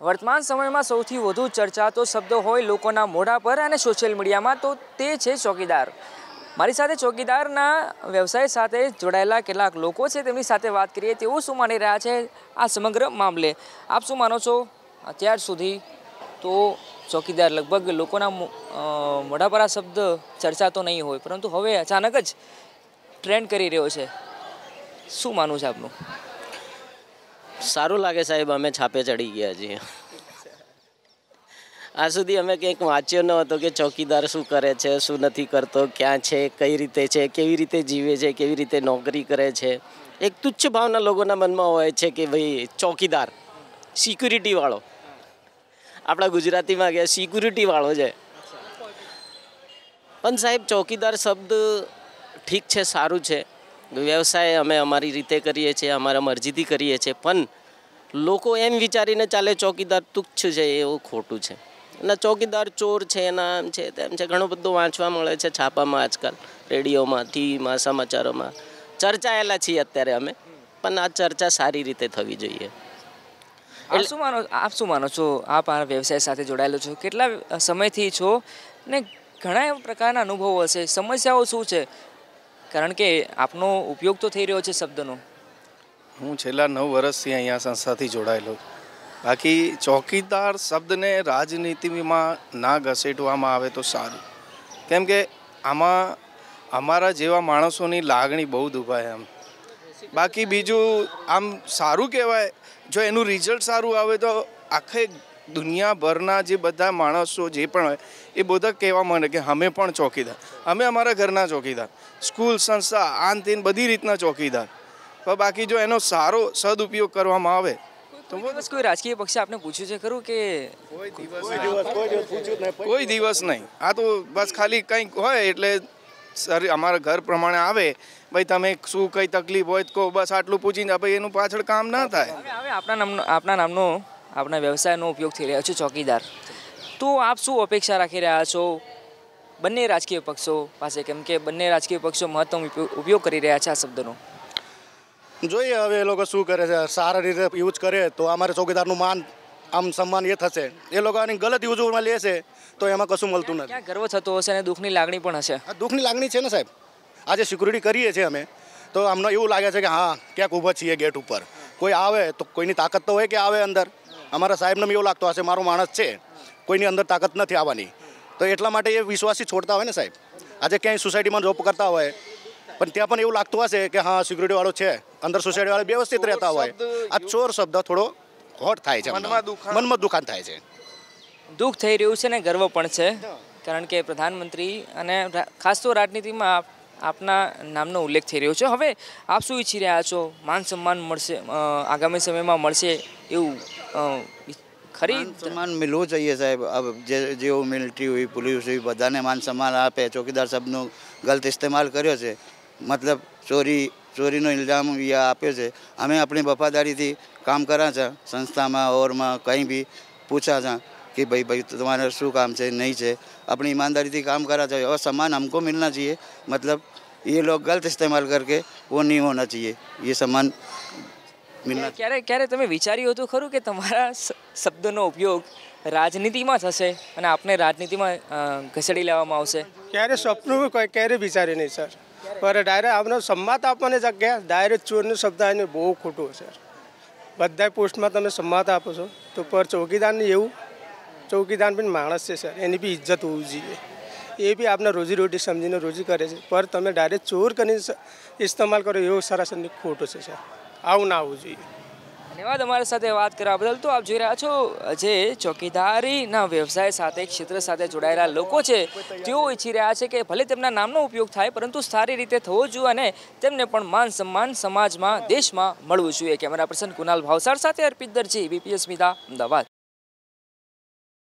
વર્તમાન સમયમાં સૌથી વધુ ચર્ચાતો શબ્દ હોય લોકોના મોઢા પર અને સોશિયલ મીડિયામાં તો તે છે ચોકીદાર। મારી સાથે ચોકીદારના વ્યવસાય સાથે જોડાયેલા કેટલાક લોકો છે, તેમની સાથે વાત કરીએ તેઓ શું માની રહ્યા છે આ સમગ્ર મામલે। આપ શું માનો છો? અત્યાર સુધી તો ચોકીદાર લગભગ લોકોના મોઢા પર આ શબ્દ ચર્ચાતો નહીં હોય, પરંતુ હવે અચાનક જ ટ્રેન્ડ કરી રહ્યો છે। શું માનવું છે આપનું? સારું લાગે સાહેબ, અમે છાપે ચડી ગયા છીએ। આ સુધી અમે કંઈક વાંચ્યો ન હતો કે ચોકીદાર શું કરે છે, શું નથી કરતો, ક્યાં છે, કઈ રીતે છે, કેવી રીતે જીવે છે, કેવી રીતે નોકરી કરે છે। એક તુચ્છ ભાવના લોકોના મનમાં હોય છે કે ભાઈ ચોકીદાર સિક્યુરિટીવાળો, આપણા ગુજરાતીમાં કે સિક્યુરિટીવાળો છે। પણ સાહેબ ચોકીદાર શબ્દ ઠીક છે, સારું છે, વ્યવસાય અમે અમારી રીતે કરીએ છીએ, અમારા મરજીથી કરીએ છીએ, પણ લોકો એમ વિચારીને ચાલે ચોકીદાર તુચ્છ છે, એવું ખોટું છે। અને ચોકીદાર ચોર છે, એના આમ છે તેમ છે, ઘણું બધું વાંચવા મળે છે છાપામાં, આજકાલ રેડિયોમાં, ટીવીમાં, સમાચારોમાં ચર્ચાયેલા છીએ અત્યારે અમે, પણ આ ચર્ચા સારી રીતે થવી જોઈએ। આપ શું માનો છો? આપ આ વ્યવસાય સાથે જોડાયેલો છો, કેટલા સમયથી છો ને ઘણા એવા પ્રકારના અનુભવો હશે, સમસ્યાઓ શું છે? કારણ કે આપનો ઉપયોગ તો થઈ રહ્યો છે શબ્દનો। હું છેલ્લા 9 વર્ષથી અહીંયા સંસ્થાથી જોડાયેલો। બાકી ચોકીદાર શબ્દને રાજનીતિમાં ના ઘસેટવામાં આવે તો સારું, કેમ કે આમાં અમારા જેવા માણસોની લાગણી બહુ દુભાય આમ। બાકી બીજું આમ સારું કહેવાય, જો એનું રિઝલ્ટ સારું આવે તો આખે દુનિયાભરના જે બધા માણસો જે પણ હોય એ બધા કહેવા માંડે કે અમે પણ ચોકીદાર, અમે અમારા ઘરના ચોકીદાર, સ્કૂલ, સંસ્થા, આન તેન બધી રીતના ચોકીદાર। પણ બાકી જો એનો સારો સદુપયોગ કરવામાં આવે તો બસ કોઈ રાજકીય પક્ષે આપને પૂછ્યું છે ખરું કે? કોઈ દિવસ નહીં। આ તો બસ ખાલી કંઈક હોય એટલે સર અમારા ઘર પ્રમાણે આવે, ભાઈ તમે શું કઈ તકલીફ હોય તો બસ આટલું પૂછીને ભાઈ એનું પાછળ કામ ના થાય। હવે આપના નામનો આપણા વ્યવસાયનો ઉપયોગ થઈ રહ્યો છે ચોકીદાર, તો આપ શું અપેક્ષા રાખી રહ્યા છો બંને રાજકીય પક્ષો પાસે? કેમ કે બંને રાજકીય પક્ષો મહત્તમ ઉપયોગ કરી રહ્યા છે આ શબ્દનો। જોઈએ હવે એ લોકો શું કરે છે, સારા રીતે યુઝ કરે તો અમારે ચોકીદારનું માન આમ સન્માન એ થશે, એ લોકો આની ગલત યુઝમાં લેશે તો એમાં કશું મળતું નથી। ક્યાં ગર્વ થતો હશે અને દુઃખની લાગણી પણ હશે? દુઃખની લાગણી છે ને સાહેબ, આજે સિક્યુરિટી કરીએ છીએ અમે તો અમને એવું લાગે છે કે હા ક્યાંક ઊભા છીએ ગેટ ઉપર, કોઈ આવે તો કોઈની તાકાત તો હોય કે આવે અંદર। અમારા સાહેબને એવું લાગતો હશે મારો માણસ છે, કોઈની અંદર તાકાત નથી આવવાની, તો એટલા માટે એ વિશ્વાસી છોડતા હોય ને સાહેબ। આજે ક્યાંય સોસાયટીમાં જોબ કરતા હોય પણ ત્યાં પણ એવું લાગતું હશે કે હા સિક્યુરિટીવાળો છે, અંદર સોસાયટીવાળા વ્યવસ્થિત રહેતા હોય, આ ચોર શબ્દ થોડો હોટ થાય છે, મનમાં દુખાન થાય છે, દુઃખ થઈ રહ્યું છે ને ગર્વ પણ છે, કારણ કે પ્રધાનમંત્રી અને ખાસ તો રાજનીતિમાં આપના નામનો ઉલ્લેખ થઈ રહ્યો છે। હવે આપ શું ઈચ્છી રહ્યા છો? માન સન્માન મળશે આગામી સમયમાં મળશે એવું ખરી? સન્માન મિલવું જોઈએ સાહેબ। જેવું મિલિટરી હોય, પોલીસ હોય, બધાને માન સન્માન આપે। ચોકીદાર શબ્દનો ગલત ઇસ્તેમાલ કર્યો છે, મતલબ ચોરીનો ઇલ્ઝામ આપ્યો છે। અમે આપણી વફાદારીથી કામ કર્યા છે સંસ્થામાં ઓરમાં, કંઈ બી પૂછા છે कि भाई तुम्हारा शू काम है नहीं है, अपनी ईमानदारी थी काम करा चाहिए और सम्मान हमको मिलना चाहिए। मतलब ये लोग गलत इस्तेमाल करके वो नहीं होना चाहिए, ये सम्मान मिलना। ક્યારે તમે વિચાર્યું હતું ખરું કે તમારા શબ્દનો ઉપયોગ રાજનીતિમાં થશે અને આપને રાજનીતિમાં ઘસેડી લેવામાં આવશે? ક્યારે સપનું ક્યારે વિચાર્યું નહીં સર, પર ડાયરેક્ટ આપણે સંવાદ આપવાની જગ્યા ડાયરેક્ટ ચોરનો શબ્દ આવીને બહુ ખોટું સર। બધા પોસ્ટમાં તમે સંવાદ આપો છો તો પર ચોકીદારને એવું, ચોકીદાર પણ માણસ છે સર, એની બી ઇજ્જત હોવી જોઈએ, એ બી આપને રોજીરોટી સમજીને રોજી કરે છે, પર તમે ડાયરેક્ટ ચોર કરીને ઇસ્તેમાલ કરો એવું સરાસરની ખોટું છે સર, આવું ના આવવું જોઈએ। ધન્યવાદ અમારી સાથે વાત કરવા બદલ। તો આપ જોઈ રહ્યા છો જે ચોકીદારીના વ્યવસાય સાથે ક્ષેત્ર સાથે જોડાયેલા લોકો છે તેઓ ઈચ્છી રહ્યા છે કે ભલે તેમના નામનો ઉપયોગ થાય પરંતુ સારી રીતે થવો જોઈએ અને તેમને પણ માન સન્માન સમાજમાં, દેશમાં મળવું જોઈએ। કેમેરા પર્સન કુનાલ ભાવસાર સાથે અર્પિત દરજી, બીપીએસ મીડિયા, અમદાવાદ।